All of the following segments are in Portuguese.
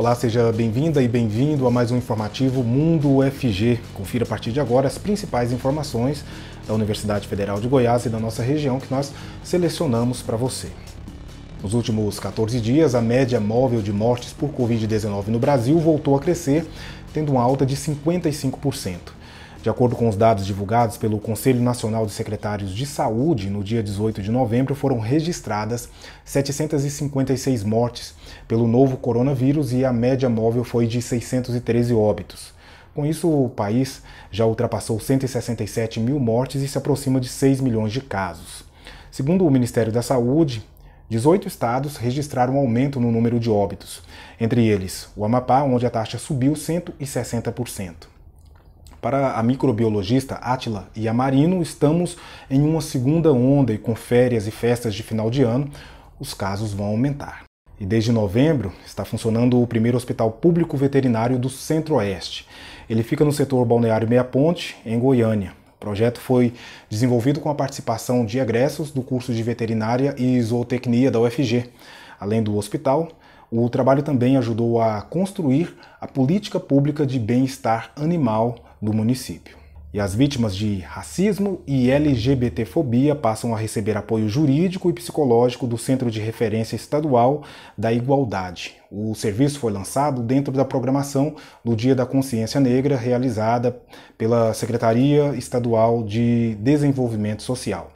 Olá, seja bem-vinda e bem-vindo a mais um informativo Mundo UFG. Confira a partir de agora as principais informações da Universidade Federal de Goiás e da nossa região que nós selecionamos para você. Nos últimos 14 dias, a média móvel de mortes por Covid-19 no Brasil voltou a crescer, tendo uma alta de 55%. De acordo com os dados divulgados pelo Conselho Nacional de Secretários de Saúde, no dia 18 de novembro foram registradas 756 mortes pelo novo coronavírus e a média móvel foi de 613 óbitos. Com isso, o país já ultrapassou 167 mil mortes e se aproxima de 6 milhões de casos. Segundo o Ministério da Saúde, 18 estados registraram um aumento no número de óbitos, entre eles o Amapá, onde a taxa subiu 160%. Para a microbiologista Átila Yamarino, estamos em uma segunda onda e com férias e festas de final de ano, os casos vão aumentar. E desde novembro está funcionando o primeiro hospital público veterinário do Centro-Oeste. Ele fica no setor balneário Meia Ponte, em Goiânia. O projeto foi desenvolvido com a participação de egressos do curso de veterinária e zootecnia da UFG. Além do hospital, o trabalho também ajudou a construir a política pública de bem-estar animal do município. E as vítimas de racismo e LGBTfobia passam a receber apoio jurídico e psicológico do Centro de Referência Estadual da Igualdade. O serviço foi lançado dentro da programação do Dia da Consciência Negra, realizada pela Secretaria Estadual de Desenvolvimento Social.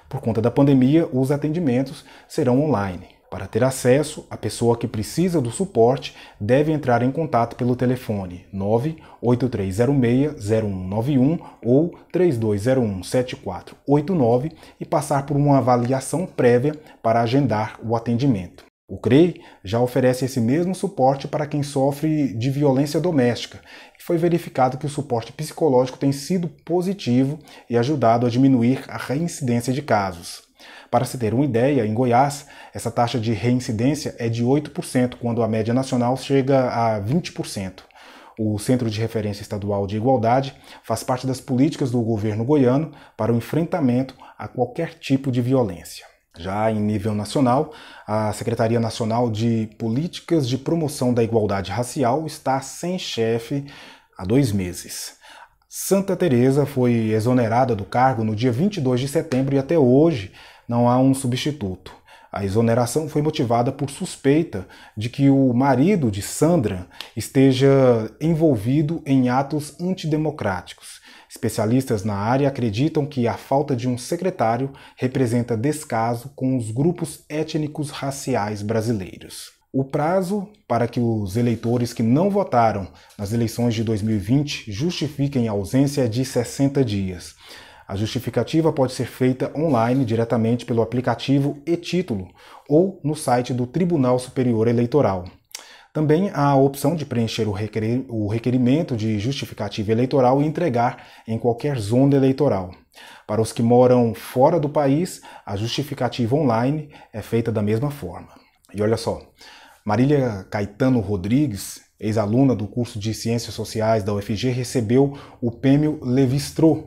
Por conta da pandemia, os atendimentos serão online. Para ter acesso, a pessoa que precisa do suporte deve entrar em contato pelo telefone 98306-0191 ou 3201-7489 e passar por uma avaliação prévia para agendar o atendimento. O CREI já oferece esse mesmo suporte para quem sofre de violência doméstica e foi verificado que o suporte psicológico tem sido positivo e ajudado a diminuir a reincidência de casos. Para se ter uma ideia, em Goiás, essa taxa de reincidência é de 8%, quando a média nacional chega a 20%. O Centro de Referência Estadual de Igualdade faz parte das políticas do governo goiano para o enfrentamento a qualquer tipo de violência. Já em nível nacional, a Secretaria Nacional de Políticas de Promoção da Igualdade Racial está sem chefe há 2 meses. Santa Teresa foi exonerada do cargo no dia 22 de setembro e até hoje não há um substituto. A exoneração foi motivada por suspeita de que o marido de Sandra esteja envolvido em atos antidemocráticos. Especialistas na área acreditam que a falta de um secretário representa descaso com os grupos étnicos raciais brasileiros. O prazo para que os eleitores que não votaram nas eleições de 2020 justifiquem a ausência é de 60 dias. A justificativa pode ser feita online diretamente pelo aplicativo e-Título ou no site do Tribunal Superior Eleitoral. Também há a opção de preencher o requerimento de justificativa eleitoral e entregar em qualquer zona eleitoral. Para os que moram fora do país, a justificativa online é feita da mesma forma. E olha só, Marília Caetano Rodrigues, ex-aluna do curso de Ciências Sociais da UFG, recebeu o prêmio Levi-Strauss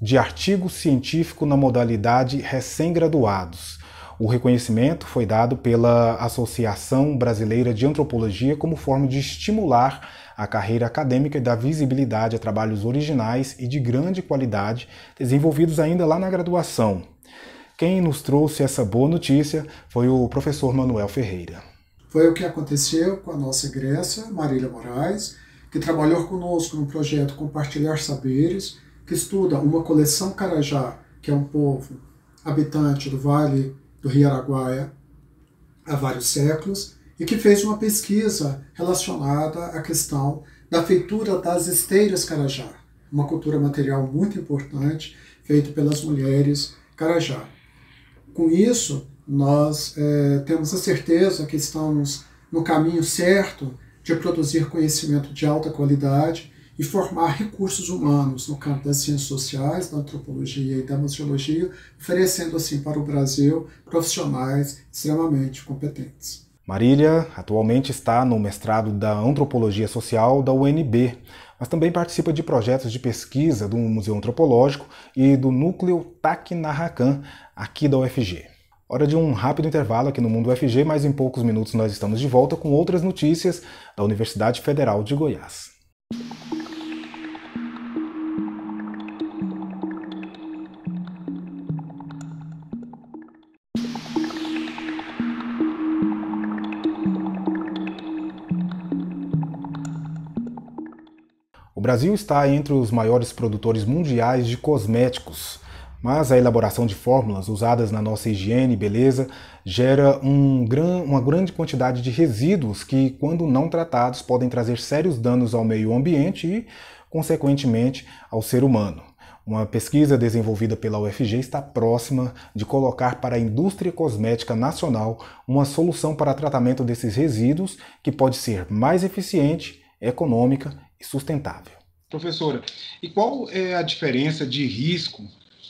de artigo científico na modalidade recém-graduados. O reconhecimento foi dado pela Associação Brasileira de Antropologia como forma de estimular a carreira acadêmica e dar visibilidade a trabalhos originais e de grande qualidade desenvolvidos ainda lá na graduação. Quem nos trouxe essa boa notícia foi o professor Manuel Ferreira. Foi o que aconteceu com a nossa egressa, Marília Moraes, que trabalhou conosco no projeto Compartilhar Saberes, que estuda uma coleção Carajá, que é um povo habitante do Vale do Rio Araguaia há vários séculos, e que fez uma pesquisa relacionada à questão da feitura das esteiras Carajá, uma cultura material muito importante feita pelas mulheres Carajá. Com isso, nós temos a certeza que estamos no caminho certo de produzir conhecimento de alta qualidade e formar recursos humanos no campo das ciências sociais, da antropologia e da museologia, oferecendo assim para o Brasil profissionais extremamente competentes. Marília atualmente está no mestrado da Antropologia Social da UNB, mas também participa de projetos de pesquisa do Museu Antropológico e do Núcleo Tacna Racan, aqui da UFG. Hora de um rápido intervalo aqui no Mundo UFG, mas em poucos minutos nós estamos de volta com outras notícias da Universidade Federal de Goiás. O Brasil está entre os maiores produtores mundiais de cosméticos, mas a elaboração de fórmulas usadas na nossa higiene e beleza gera uma grande quantidade de resíduos que, quando não tratados, podem trazer sérios danos ao meio ambiente e, consequentemente, ao ser humano. Uma pesquisa desenvolvida pela UFG está próxima de colocar para a indústria cosmética nacional uma solução para tratamento desses resíduos que pode ser mais eficiente, econômica e sustentável. Professora, e qual é a diferença de risco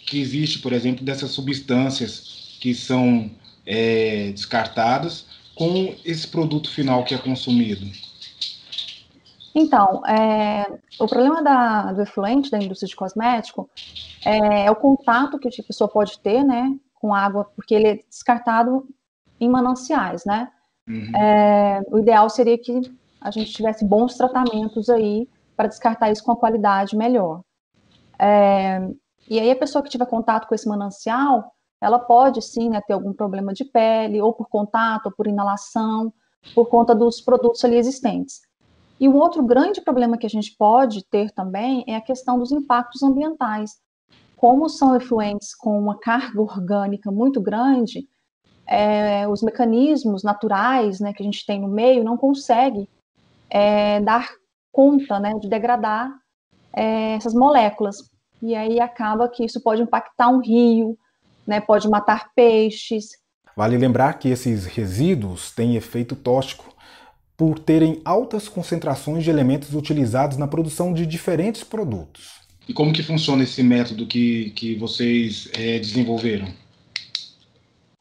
que existe, por exemplo, dessas substâncias que são descartadas com esse produto final que é consumido? Então, o problema do efluente da indústria de cosmético é o contato que a pessoa pode ter, né, com água, porque ele é descartado em mananciais, né? Uhum. O ideal seria que a gente tivesse bons tratamentos aí para descartar isso com uma qualidade melhor. E aí a pessoa que tiver contato com esse manancial, ela pode sim, né, ter algum problema de pele, ou por contato, ou por inalação, por conta dos produtos ali existentes. E um outro grande problema que a gente pode ter também é a questão dos impactos ambientais. Como são efluentes com uma carga orgânica muito grande, os mecanismos naturais, né, que a gente tem no meio não conseguem dar conta, né, de degradar essas moléculas. E aí acaba que isso pode impactar um rio, né, pode matar peixes. Vale lembrar que esses resíduos têm efeito tóxico por terem altas concentrações de elementos utilizados na produção de diferentes produtos. E como que funciona esse método que vocês desenvolveram?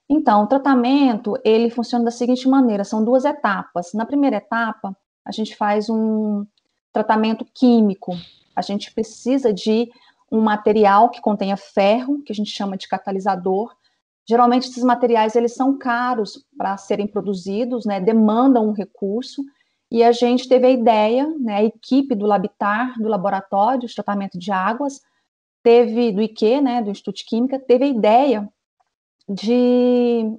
Então, o tratamento, ele funciona da seguinte maneira, são 2 etapas. Na primeira etapa, a gente faz um tratamento químico. A gente precisa de um material que contenha ferro, que a gente chama de catalisador. Geralmente, esses materiais eles são caros para serem produzidos, né, demandam um recurso, e a gente teve a ideia, né, a equipe do Labitar, do Laboratório de Tratamento de Águas, do IQ, né, do Instituto de Química, teve a ideia de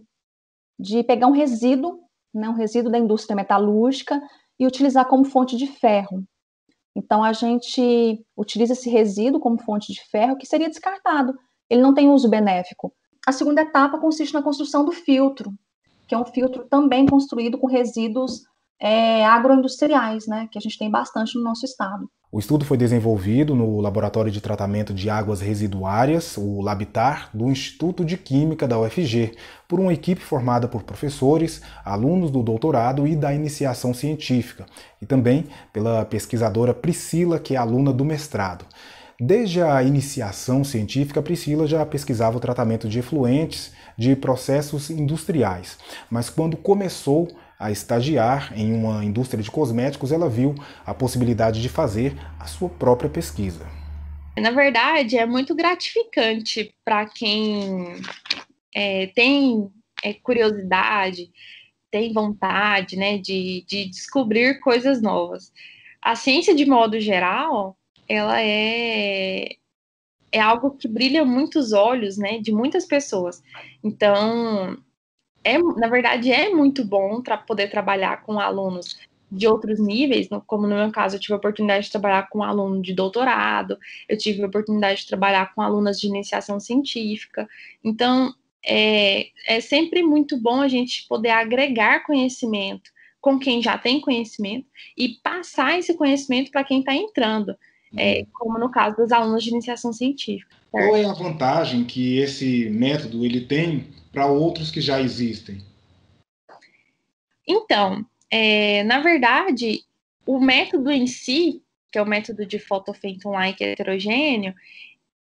pegar um resíduo, né, um resíduo da indústria metalúrgica, e utilizar como fonte de ferro. Então, a gente utiliza esse resíduo como fonte de ferro, que seria descartado. Ele não tem uso benéfico. A segunda etapa consiste na construção do filtro, que é um filtro também construído com resíduos agroindustriais, né, que a gente tem bastante no nosso estado. O estudo foi desenvolvido no Laboratório de Tratamento de Águas Residuárias, o Labitar, do Instituto de Química da UFG, por uma equipe formada por professores, alunos do doutorado e da iniciação científica, e também pela pesquisadora Priscila, que é aluna do mestrado. Desde a iniciação científica, Priscila já pesquisava o tratamento de efluentes de processos industriais, mas quando começou a estagiar em uma indústria de cosméticos, ela viu a possibilidade de fazer a sua própria pesquisa. Na verdade, é muito gratificante para quem tem curiosidade, tem vontade, né, de descobrir coisas novas. A ciência, de modo geral, ela é algo que brilha muitos olhos, né, de muitas pessoas. Então, na verdade, é muito bom poder trabalhar com alunos de outros níveis, como no meu caso, eu tive a oportunidade de trabalhar com um aluno de doutorado, eu tive a oportunidade de trabalhar com alunas de iniciação científica. Então, é sempre muito bom a gente poder agregar conhecimento com quem já tem conhecimento e passar esse conhecimento para quem está entrando, como no caso dos alunos de iniciação científica. Certo? Qual é a vantagem que esse método ele tem para outros que já existem? Então, na verdade, o método em si, que é o método de Photophotolike heterogêneo,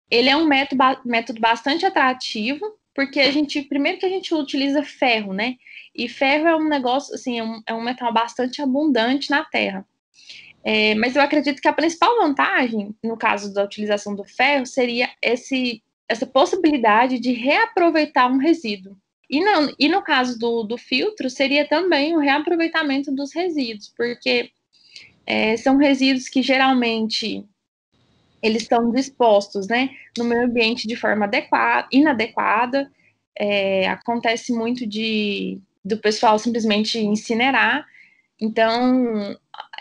ele é um método bastante atrativo, porque primeiro que a gente utiliza ferro, né? E ferro é um negócio, assim, é um metal bastante abundante na Terra. Mas eu acredito que a principal vantagem, no caso da utilização do ferro, seria essa possibilidade de reaproveitar um resíduo. E no caso do filtro, seria também o reaproveitamento dos resíduos, porque são resíduos que geralmente eles estão dispostos, né, no meio ambiente de forma inadequada. Acontece muito do pessoal simplesmente incinerar. Então,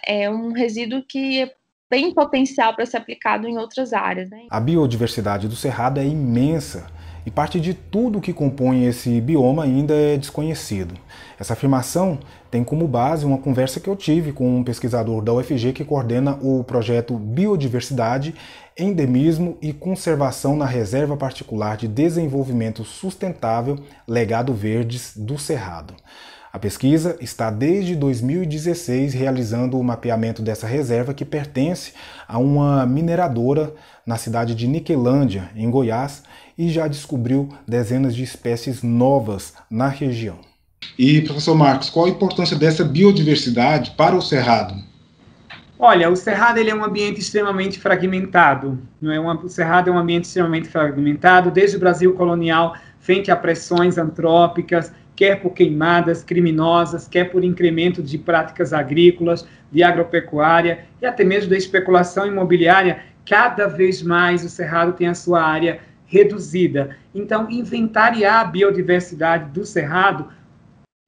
é um resíduo que tem potencial para ser aplicado em outras áreas, né? A biodiversidade do Cerrado é imensa e parte de tudo que compõe esse bioma ainda é desconhecido. Essa afirmação tem como base uma conversa que eu tive com um pesquisador da UFG que coordena o projeto Biodiversidade, Endemismo e Conservação na Reserva Particular de Desenvolvimento Sustentável Legado Verdes do Cerrado. A pesquisa está desde 2016 realizando o mapeamento dessa reserva que pertence a uma mineradora na cidade de Niquelândia, em Goiás, e já descobriu dezenas de espécies novas na região. E, professor Marcos, qual a importância dessa biodiversidade para o Cerrado? Olha, o Cerrado ele é um ambiente extremamente fragmentado. O Cerrado é um ambiente extremamente fragmentado, desde o Brasil colonial, frente a pressões antrópicas, quer por queimadas criminosas, quer por incremento de práticas agrícolas, de agropecuária e até mesmo da especulação imobiliária. Cada vez mais o Cerrado tem a sua área reduzida. Então, inventariar a biodiversidade do Cerrado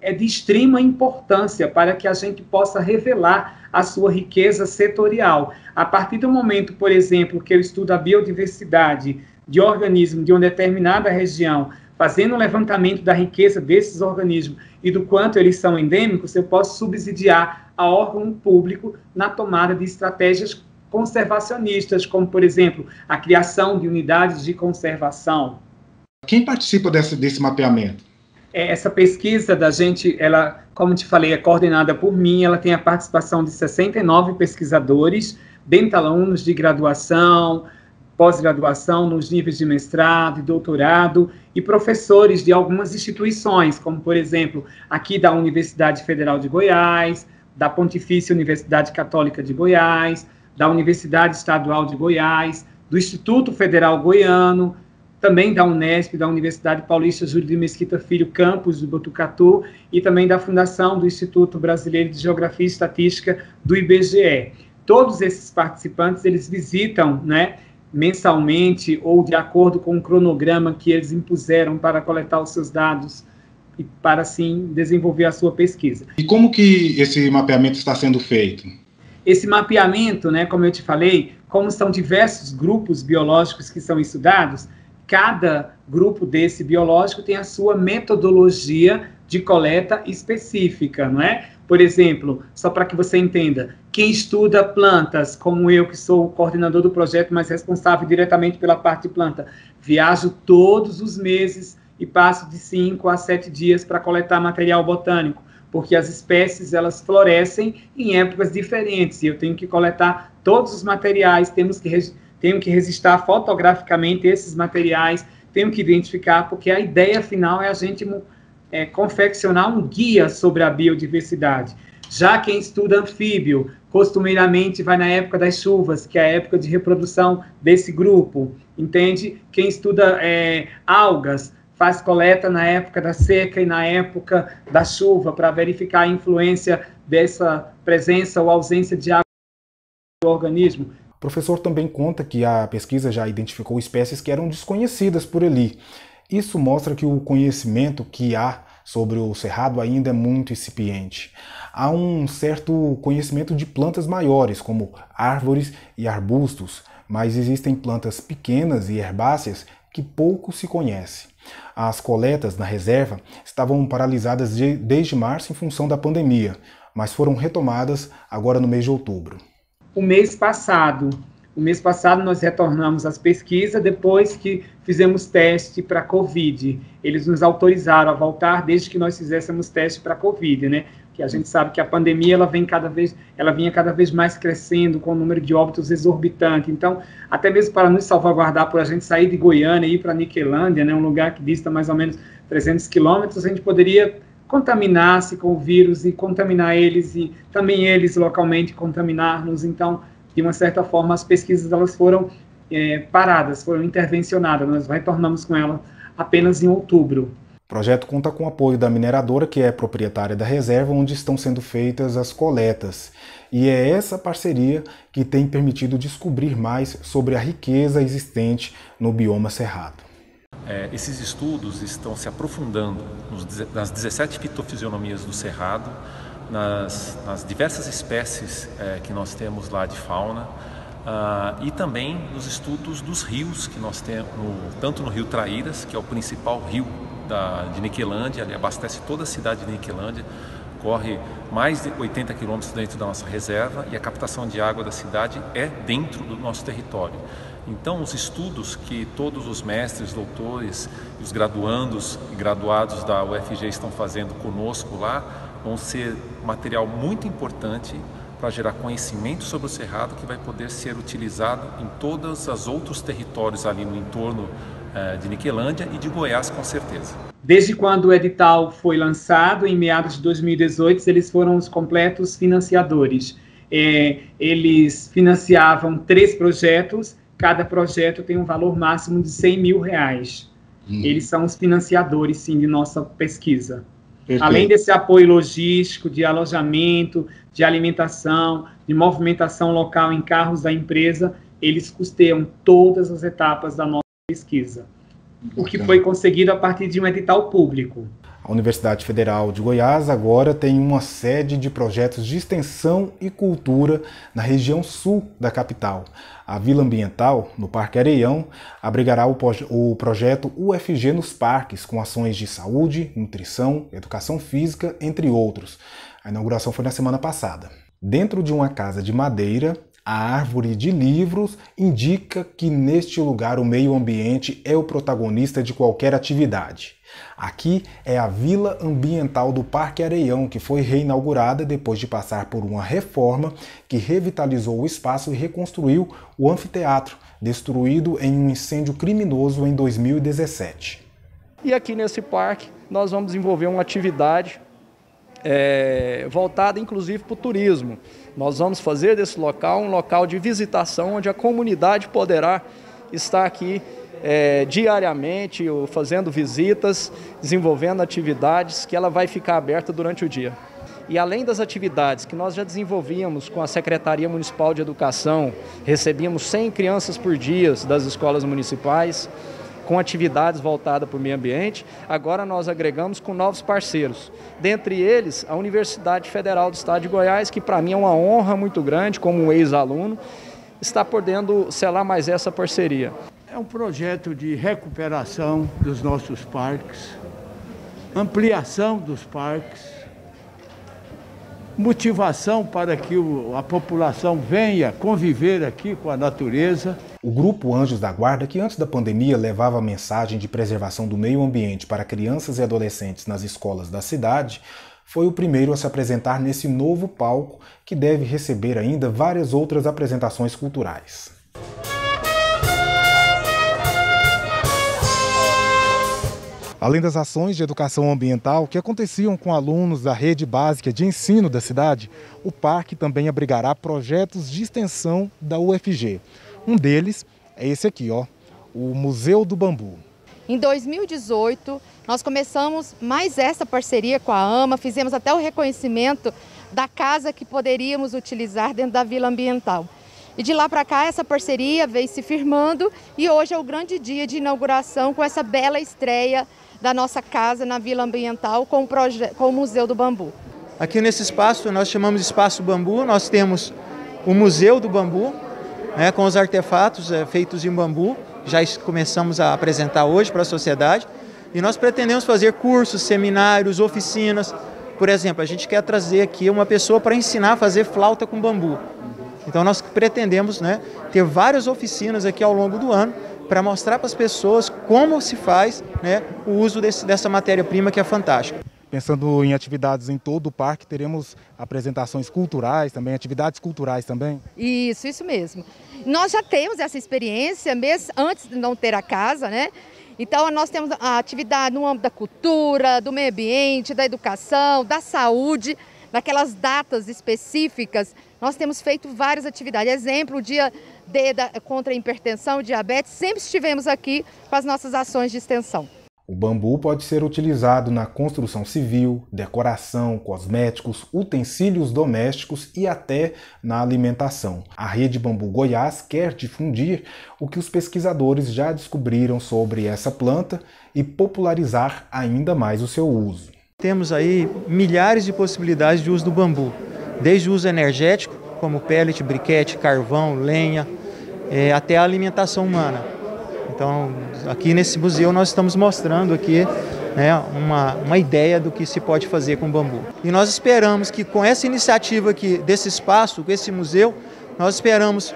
é de extrema importância para que a gente possa revelar a sua riqueza setorial. A partir do momento, por exemplo, que eu estudo a biodiversidade de organismos de uma determinada região, fazendo um levantamento da riqueza desses organismos e do quanto eles são endêmicos, eu posso subsidiar a órgão público na tomada de estratégias conservacionistas, como, por exemplo, a criação de unidades de conservação. Quem participa desse mapeamento? Essa pesquisa da gente, ela, como te falei, é coordenada por mim, ela tem a participação de 69 pesquisadores, dentre alunos de graduação, pós-graduação, nos níveis de mestrado e doutorado, e professores de algumas instituições, como, por exemplo, aqui da Universidade Federal de Goiás, da Pontifícia Universidade Católica de Goiás, da Universidade Estadual de Goiás, do Instituto Federal Goiano, também da Unesp, da Universidade Paulista Júlio de Mesquita Filho, campus de Botucatu, e também da Fundação do Instituto Brasileiro de Geografia e Estatística do IBGE. Todos esses participantes, eles visitam, né, mensalmente ou de acordo com o cronograma que eles impuseram para coletar os seus dados e para, assim, desenvolver a sua pesquisa. E como que esse mapeamento está sendo feito? Esse mapeamento, né, como eu te falei, como são diversos grupos biológicos que são estudados, cada grupo desse biológico tem a sua metodologia de coleta específica, não é? Por exemplo, só para que você entenda, quem estuda plantas, como eu, que sou o coordenador do projeto, mas responsável diretamente pela parte de planta, viajo todos os meses e passo de 5 a 7 dias para coletar material botânico, porque as espécies, elas florescem em épocas diferentes, e eu tenho que coletar todos os materiais, tenho que registrar fotograficamente esses materiais, tenho que identificar, porque a ideia final é a gente confeccionar um guia sobre a biodiversidade. Já quem estuda anfíbio, costumeiramente vai na época das chuvas, que é a época de reprodução desse grupo, entende? Quem estuda algas, faz coleta na época da seca e na época da chuva, para verificar a influência dessa presença ou ausência de água no organismo. O professor também conta que a pesquisa já identificou espécies que eram desconhecidas por ali. Isso mostra que o conhecimento que há sobre o Cerrado ainda é muito incipiente. Há um certo conhecimento de plantas maiores, como árvores e arbustos, mas existem plantas pequenas e herbáceas que pouco se conhece. As coletas na reserva estavam paralisadas desde março em função da pandemia, mas foram retomadas agora no mês de outubro. O mês passado nós retornamos às pesquisas depois que fizemos teste para Covid. Eles nos autorizaram a voltar desde que nós fizéssemos teste para Covid, né? Que a gente sabe que a pandemia ela vinha cada vez mais crescendo com o número de óbitos exorbitante. Então, até mesmo para nos salvaguardar por a gente sair de Goiânia e ir para Niquelândia, né, um lugar que dista mais ou menos 300 quilômetros, a gente poderia contaminar-se com o vírus e contaminar eles e também eles localmente contaminar-nos. Então, de uma certa forma, as pesquisas elas foram paradas, foram intervencionadas. Nós retornamos com elas apenas em outubro. projeto conta com o apoio da mineradora, que é proprietária da reserva onde estão sendo feitas as coletas. E é essa parceria que tem permitido descobrir mais sobre a riqueza existente no bioma cerrado. Esses estudos estão se aprofundando nas 17 fitofisionomias do cerrado, nas diversas espécies que nós temos lá de fauna, e também nos estudos dos rios que nós temos, tanto no rio Traíras, que é o principal rio de Niquelândia, ele abastece toda a cidade de Niquelândia, corre mais de 80 quilômetros dentro da nossa reserva e a captação de água da cidade é dentro do nosso território. Então, os estudos que todos os mestres, doutores, os graduandos e graduados da UFG estão fazendo conosco lá vão ser material muito importante para gerar conhecimento sobre o cerrado que vai poder ser utilizado em todos os outros territórios ali no entorno de Niquelândia e de Goiás, com certeza. Desde quando o edital foi lançado, em meados de 2018, eles foram os completos financiadores. Eles financiavam 3 projetos, cada projeto tem um valor máximo de R$100 mil. Eles são os financiadores, sim, de nossa pesquisa. Perfeito. Além desse apoio logístico, de alojamento, de alimentação, de movimentação local em carros da empresa, eles custeiam todas as etapas da nossa pesquisa, o que foi conseguido a partir de um edital público. A Universidade Federal de Goiás agora tem uma sede de projetos de extensão e cultura na região sul da capital. A Vila Ambiental, no Parque Areião, abrigará o projeto UFG nos parques, com ações de saúde, nutrição, educação física, entre outros. A inauguração foi na semana passada. Dentro de uma casa de madeira, a árvore de livros indica que neste lugar o meio ambiente é o protagonista de qualquer atividade. Aqui é a Vila Ambiental do Parque Areião, que foi reinaugurada depois de passar por uma reforma que revitalizou o espaço e reconstruiu o anfiteatro, destruído em um incêndio criminoso em 2017. E aqui nesse parque nós vamos desenvolver uma atividade voltada inclusive para o turismo. Nós vamos fazer desse local um local de visitação onde a comunidade poderá estar aqui diariamente, fazendo visitas, desenvolvendo atividades que ela vai ficar aberta durante o dia. E além das atividades que nós já desenvolvíamos com a Secretaria Municipal de Educação, recebíamos 100 crianças por dia das escolas municipais, com atividades voltadas para o meio ambiente, agora nós agregamos com novos parceiros. Dentre eles, a Universidade Federal do Estado de Goiás, que para mim é uma honra muito grande, como um ex-aluno, está podendo selar mais essa parceria. É um projeto de recuperação dos nossos parques, ampliação dos parques, motivação para que a população venha conviver aqui com a natureza. O Grupo Anjos da Guarda, que antes da pandemia levava a mensagem de preservação do meio ambiente para crianças e adolescentes nas escolas da cidade, foi o primeiro a se apresentar nesse novo palco, que deve receber ainda várias outras apresentações culturais. Além das ações de educação ambiental que aconteciam com alunos da rede básica de ensino da cidade, o parque também abrigará projetos de extensão da UFG. Um deles é esse aqui, ó, o Museu do Bambu. Em 2018, nós começamos mais essa parceria com a AMA, fizemos até o reconhecimento da casa que poderíamos utilizar dentro da Vila Ambiental. E de lá para cá, essa parceria veio se firmando e hoje é o grande dia de inauguração com essa bela estreia da nossa casa na Vila Ambiental com o Museu do Bambu. Aqui nesse espaço, nós chamamos de Espaço Bambu, nós temos o Museu do Bambu, com os artefatos feitos em bambu, já começamos a apresentar hoje para a sociedade, e nós pretendemos fazer cursos, seminários, oficinas. Por exemplo, a gente quer trazer aqui uma pessoa para ensinar a fazer flauta com bambu. Então nós pretendemos ter várias oficinas aqui ao longo do ano, para mostrar para as pessoas como se faz o uso dessa matéria-prima que é fantástica. Pensando em atividades em todo o parque, teremos apresentações culturais também, atividades culturais também? Isso mesmo. Nós já temos essa experiência, mesmo antes de não ter a casa, Então nós temos a atividade no âmbito da cultura, do meio ambiente, da educação, da saúde, naquelas datas específicas. Nós temos feito várias atividades. Exemplo, o dia D contra a hipertensão e diabetes, sempre estivemos aqui com as nossas ações de extensão. O bambu pode ser utilizado na construção civil, decoração, cosméticos, utensílios domésticos e até na alimentação. A Rede Bambu Goiás quer difundir o que os pesquisadores já descobriram sobre essa planta e popularizar ainda mais o seu uso. Temos aí milhares de possibilidades de uso do bambu, desde o uso energético, como pellet, briquete, carvão, lenha, até a alimentação humana. Então, aqui nesse museu nós estamos mostrando aqui, né, uma ideia do que se pode fazer com bambu. E nós esperamos que com essa iniciativa aqui desse espaço, com esse museu, nós esperamos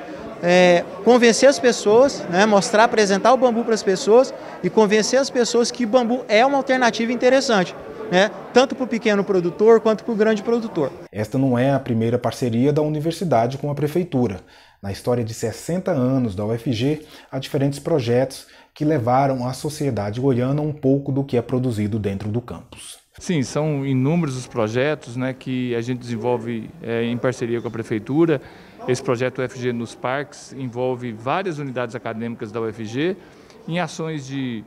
convencer as pessoas, né, mostrar, apresentar o bambu para as pessoas e convencer as pessoas que bambu é uma alternativa interessante, né, tanto para o pequeno produtor quanto para o grande produtor. Esta não é a primeira parceria da universidade com a prefeitura. Na história de 60 anos da UFG, há diferentes projetos que levaram à sociedade goiana um pouco do que é produzido dentro do campus. Sim, são inúmeros os projetos, né, que a gente desenvolve em parceria com a prefeitura. Esse projeto UFG nos Parques envolve várias unidades acadêmicas da UFG em ações de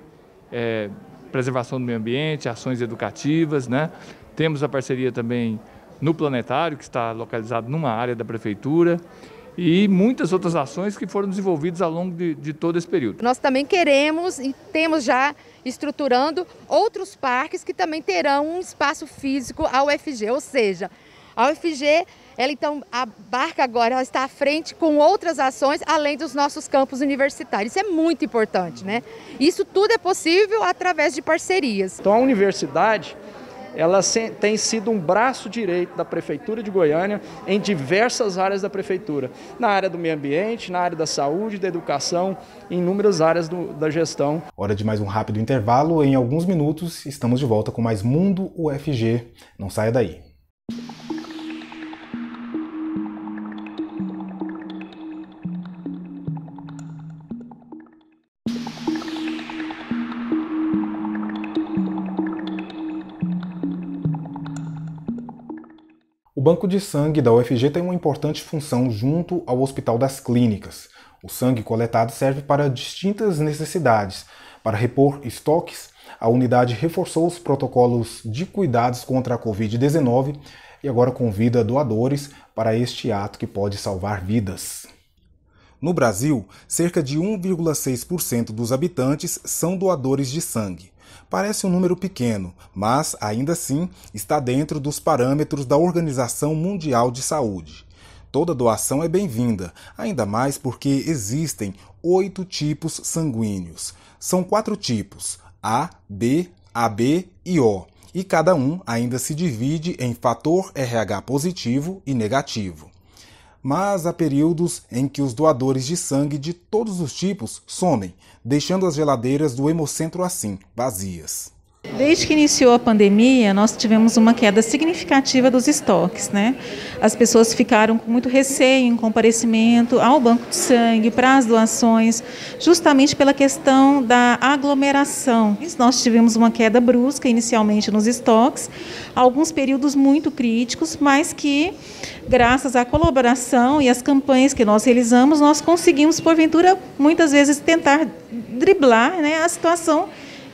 preservação do meio ambiente, ações educativas, né? Temos a parceria também no Planetário, que está localizado numa área da prefeitura, e muitas outras ações que foram desenvolvidas ao longo de todo esse período. Nós também queremos e temos já estruturando outros parques que também terão um espaço físico à UFG, ou seja, a UFG, ela então abarca agora, ela está à frente com outras ações além dos nossos campos universitários. Isso é muito importante, né? Isso tudo é possível através de parcerias. Então a universidade, ela tem sido um braço direito da Prefeitura de Goiânia em diversas áreas da Prefeitura. Na área do meio ambiente, na área da saúde, da educação, em inúmeras áreas da gestão. Hora de mais um rápido intervalo. Em alguns minutos estamos de volta com mais Mundo UFG. Não saia daí. O Banco de Sangue da UFG tem uma importante função junto ao Hospital das Clínicas. O sangue coletado serve para distintas necessidades. Para repor estoques, a unidade reforçou os protocolos de cuidados contra a Covid-19 e agora convida doadores para este ato que pode salvar vidas. No Brasil, cerca de 1,6% dos habitantes são doadores de sangue. Parece um número pequeno, mas, ainda assim, está dentro dos parâmetros da Organização Mundial de Saúde. Toda doação é bem-vinda, ainda mais porque existem 8 tipos sanguíneos. São 4 tipos, A, B, AB e O, e cada um ainda se divide em fator RH positivo e negativo. Mas há períodos em que os doadores de sangue de todos os tipos somem, deixando as geladeiras do Hemocentro assim, vazias. Desde que iniciou a pandemia, nós tivemos uma queda significativa dos estoques, né? As pessoas ficaram com muito receio em comparecimento ao banco de sangue, para as doações, justamente pela questão da aglomeração. Nós tivemos uma queda brusca inicialmente nos estoques, alguns períodos muito críticos, mas que, graças à colaboração e às campanhas que nós realizamos, nós conseguimos, porventura, muitas vezes tentar driblar, né, a situação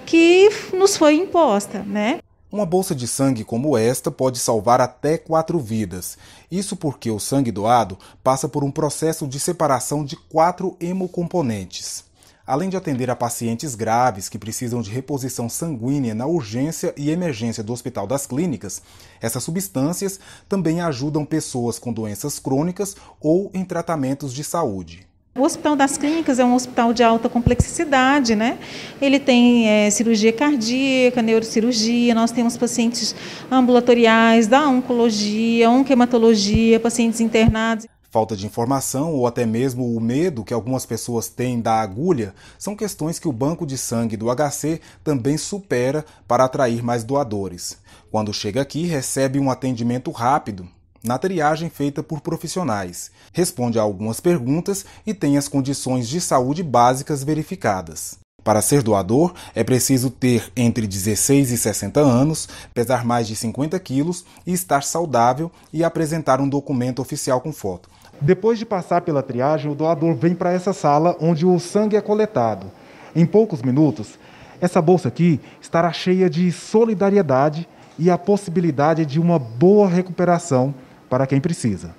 que nos foi imposta, né? Uma bolsa de sangue como esta pode salvar até 4 vidas. Isso porque o sangue doado passa por um processo de separação de 4 hemocomponentes. Além de atender a pacientes graves que precisam de reposição sanguínea na urgência e emergência do Hospital das Clínicas, essas substâncias também ajudam pessoas com doenças crônicas ou em tratamentos de saúde. O Hospital das Clínicas é um hospital de alta complexidade, né? Ele tem cirurgia cardíaca, neurocirurgia, nós temos pacientes ambulatoriais da oncologia, onquematologia, pacientes internados. Falta de informação ou até mesmo o medo que algumas pessoas têm da agulha são questões que o Banco de Sangue do HC também supera para atrair mais doadores. Quando chega aqui, recebe um atendimento rápido, na triagem feita por profissionais, responde a algumas perguntas e tem as condições de saúde básicas verificadas. Para ser doador, é preciso ter entre 16 e 60 anos, pesar mais de 50 quilos e estar saudável e apresentar um documento oficial com foto. Depois de passar pela triagem, o doador vem para essa sala onde o sangue é coletado. Em poucos minutos, Essa bolsa aqui estará cheia de solidariedade e a possibilidade de uma boa recuperação para quem precisa.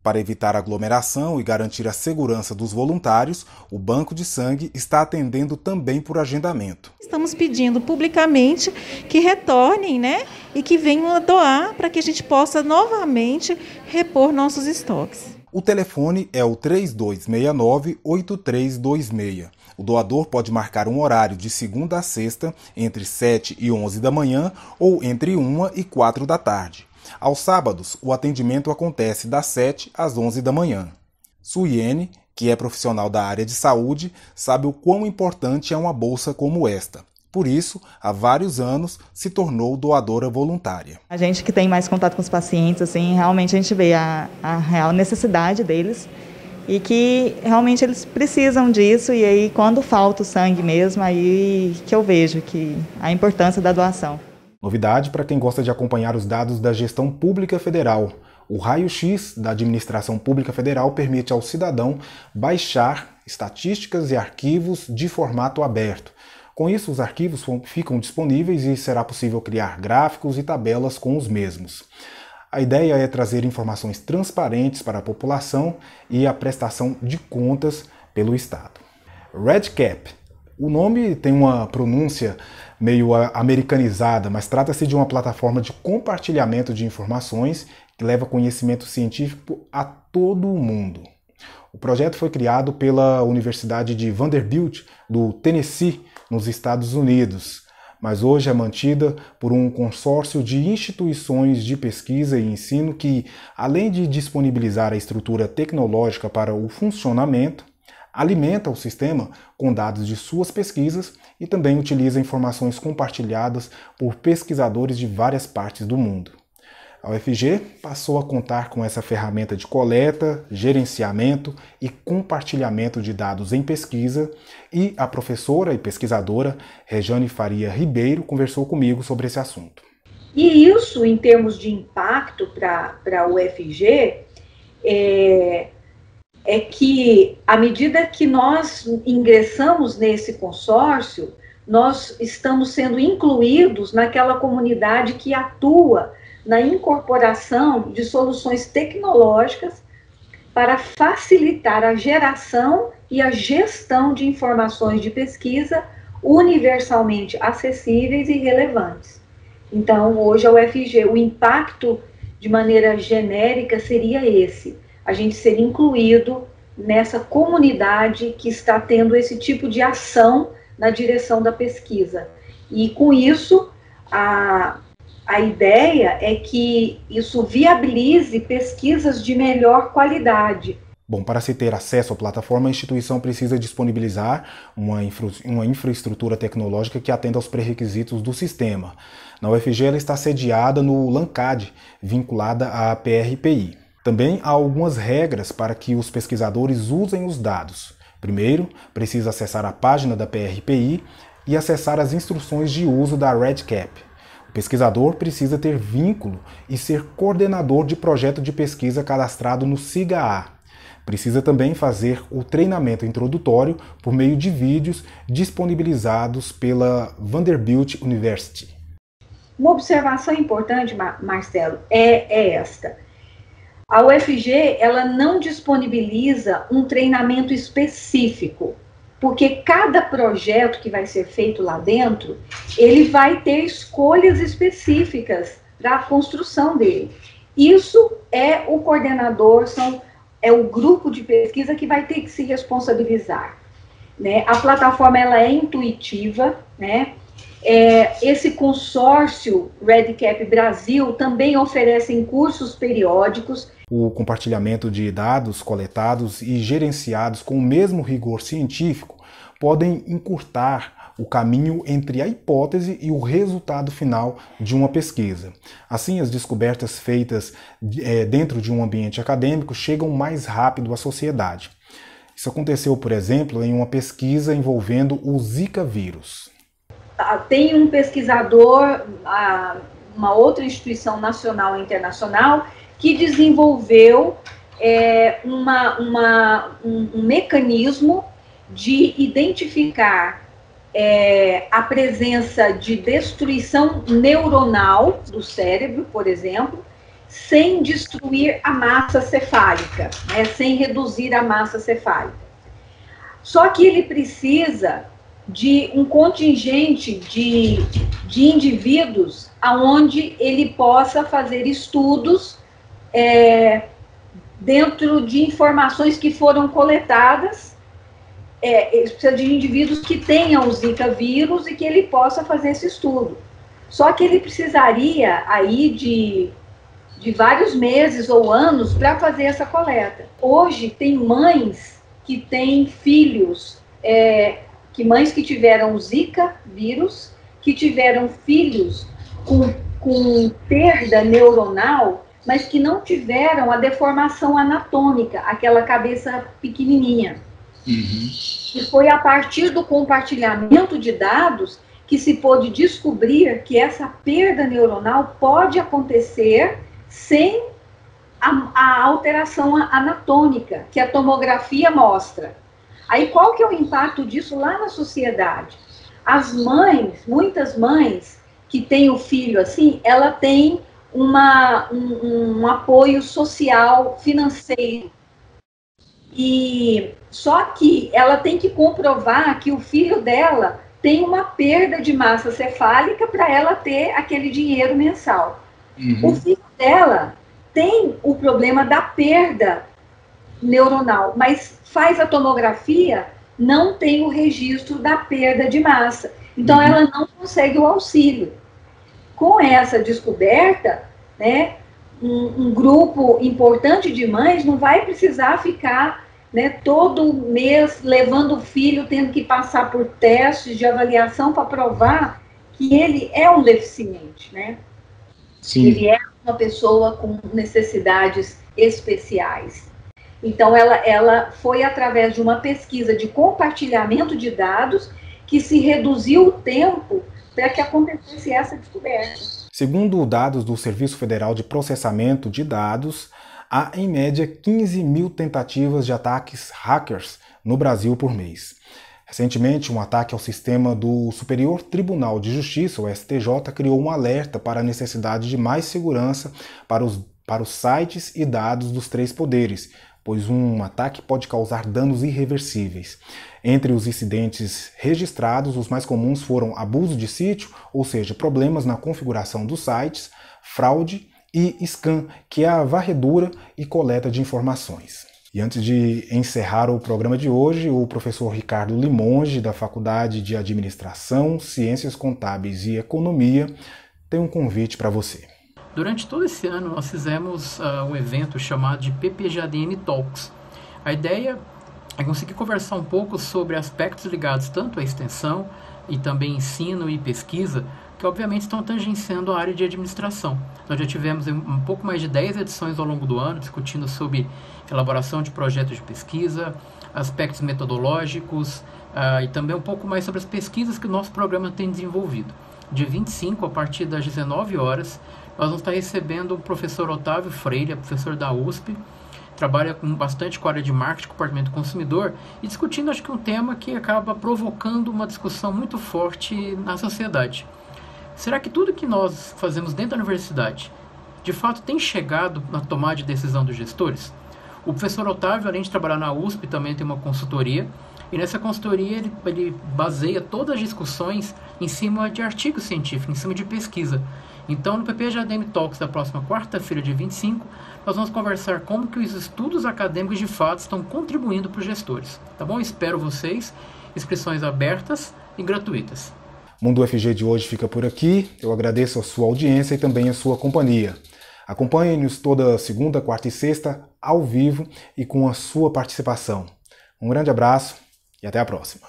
Para evitar aglomeração e garantir a segurança dos voluntários, o Banco de Sangue está atendendo também por agendamento. Estamos pedindo publicamente que retornem, e que venham a doar para que a gente possa novamente repor nossos estoques. O telefone é o 3269-8326. O doador pode marcar um horário de segunda a sexta, entre 7 e 11 da manhã ou entre 1 e 4 da tarde. Aos sábados, o atendimento acontece das 7 às 11 da manhã. Suiene, que é profissional da área de saúde, sabe o quão importante é uma bolsa como esta. Por isso, há vários anos, se tornou doadora voluntária. A gente que tem mais contato com os pacientes, assim, realmente a gente vê a real necessidade deles e que realmente eles precisam disso, e aí quando falta o sangue mesmo, aí que eu vejo que a importância da doação. Novidade para quem gosta de acompanhar os dados da gestão pública federal. O raio-x da administração pública federal permite ao cidadão baixar estatísticas e arquivos de formato aberto. Com isso, os arquivos ficam disponíveis e será possível criar gráficos e tabelas com os mesmos. A ideia é trazer informações transparentes para a população e a prestação de contas pelo Estado. REDCap. O nome tem uma pronúncia meio americanizada, mas trata-se de uma plataforma de compartilhamento de informações que leva conhecimento científico a todo o mundo. O projeto foi criado pela Universidade de Vanderbilt, do Tennessee, nos Estados Unidos, mas hoje é mantida por um consórcio de instituições de pesquisa e ensino que, além de disponibilizar a estrutura tecnológica para o funcionamento, alimenta o sistema com dados de suas pesquisas e também utiliza informações compartilhadas por pesquisadores de várias partes do mundo. A UFG passou a contar com essa ferramenta de coleta, gerenciamento e compartilhamento de dados em pesquisa, e a professora e pesquisadora Rejane Faria Ribeiro conversou comigo sobre esse assunto. E isso, em termos de impacto para a UFG, é que, à medida que nós ingressamos nesse consórcio, nós estamos sendo incluídos naquela comunidade que atua na incorporação de soluções tecnológicas para facilitar a geração e a gestão de informações de pesquisa universalmente acessíveis e relevantes. Então, hoje a UFG, o impacto de maneira genérica seria esse: a gente ser incluído nessa comunidade que está tendo esse tipo de ação na direção da pesquisa. E com isso, a ideia é que isso viabilize pesquisas de melhor qualidade. Bom, para se ter acesso à plataforma, a instituição precisa disponibilizar uma infraestrutura tecnológica que atenda aos pré-requisitos do sistema. Na UFG, ela está sediada no LANCAD, vinculada à PRPI. Também há algumas regras para que os pesquisadores usem os dados. Primeiro, precisa acessar a página da PRPI e acessar as instruções de uso da REDCap. O pesquisador precisa ter vínculo e ser coordenador de projeto de pesquisa cadastrado no SIGA-A. Precisa também fazer o treinamento introdutório por meio de vídeos disponibilizados pela Vanderbilt University. Uma observação importante, Marcelo, é esta. A UFG, ela não disponibiliza um treinamento específico, porque cada projeto que vai ser feito lá dentro, ele vai ter escolhas específicas para a construção dele. Isso é o coordenador, é o grupo de pesquisa que vai ter que se responsabilizar, né? A plataforma, ela é intuitiva, né? Esse consórcio REDCap Brasil também oferece cursos periódicos. O compartilhamento de dados coletados e gerenciados com o mesmo rigor científico podem encurtar o caminho entre a hipótese e o resultado final de uma pesquisa. Assim, as descobertas feitas dentro de um ambiente acadêmico chegam mais rápido à sociedade. Isso aconteceu, por exemplo, em uma pesquisa envolvendo o Zika vírus. Tem um pesquisador, uma outra instituição nacional e internacional, que desenvolveu um mecanismo de identificar a presença de destruição neuronal do cérebro, por exemplo, sem destruir a massa cefálica, né, sem reduzir a massa cefálica. Só que ele precisa de um contingente de indivíduos aonde ele possa fazer estudos dentro de informações que foram coletadas. Ele precisa de indivíduos que tenham o Zika vírus e que ele possa fazer esse estudo. Só que ele precisaria aí de vários meses ou anos para fazer essa coleta. Hoje tem mães que têm filhos, mães que tiveram o Zika vírus, que tiveram filhos com perda neuronal, mas que não tiveram a deformação anatômica, aquela cabeça pequenininha. Uhum. E foi a partir do compartilhamento de dados que se pôde descobrir que essa perda neuronal pode acontecer sem a alteração anatômica, que a tomografia mostra. Aí qual que é o impacto disso lá na sociedade? As mães, muitas mães que têm o filho assim, ela tem um apoio social, financeiro. E só que ela tem que comprovar que o filho dela tem uma perda de massa cefálica para ela ter aquele dinheiro mensal. Uhum. O filho dela tem o problema da perda neuronal, mas faz a tomografia, não tem o registro da perda de massa. Então, ela não consegue o auxílio. Com essa descoberta, né, um grupo importante de mães não vai precisar ficar, né, todo mês levando o filho, tendo que passar por testes de avaliação para provar que ele é um deficiente, né? Sim. Ele é uma pessoa com necessidades especiais. Então, ela foi através de uma pesquisa de compartilhamento de dados que se reduziu o tempo para que acontecesse essa descoberta. Segundo dados do Serviço Federal de Processamento de Dados, há em média 15 mil tentativas de ataques hackers no Brasil por mês. Recentemente, um ataque ao sistema do Superior Tribunal de Justiça, o STJ, criou um alerta para a necessidade de mais segurança para os sites e dados dos três poderes, pois um ataque pode causar danos irreversíveis. Entre os incidentes registrados, os mais comuns foram abuso de sítio, ou seja, problemas na configuração dos sites, fraude e scam, que é a varredura e coleta de informações. E antes de encerrar o programa de hoje, o professor Ricardo Limonge, da Faculdade de Administração, Ciências Contábeis e Economia, tem um convite para você. Durante todo esse ano, nós fizemos um evento chamado de PPGADM Talks. A ideia é conseguir conversar um pouco sobre aspectos ligados tanto à extensão e também ensino e pesquisa, que obviamente estão tangenciando a área de administração. Nós já tivemos um pouco mais de 10 edições ao longo do ano, discutindo sobre elaboração de projetos de pesquisa, aspectos metodológicos e também um pouco mais sobre as pesquisas que o nosso programa tem desenvolvido. Dia 25, a partir das 19 horas, nós vamos estar recebendo o professor Otávio Freire, professor da USP, trabalha bastante com a área de marketing, comportamento do consumidor, e discutindo, acho que um tema que acaba provocando uma discussão muito forte na sociedade. Será que tudo que nós fazemos dentro da universidade, de fato, tem chegado na tomada de decisão dos gestores? O professor Otávio, além de trabalhar na USP, também tem uma consultoria, e nessa consultoria ele baseia todas as discussões em cima de artigos científicos, em cima de pesquisa. Então, no PPGADM Talks da próxima quarta-feira, dia 25, nós vamos conversar como que os estudos acadêmicos de fato estão contribuindo para os gestores. Tá bom? Espero vocês, inscrições abertas e gratuitas. Mundo UFG de hoje fica por aqui. Eu agradeço a sua audiência e também a sua companhia. Acompanhe-nos toda segunda, quarta e sexta, ao vivo e com a sua participação. Um grande abraço e até a próxima.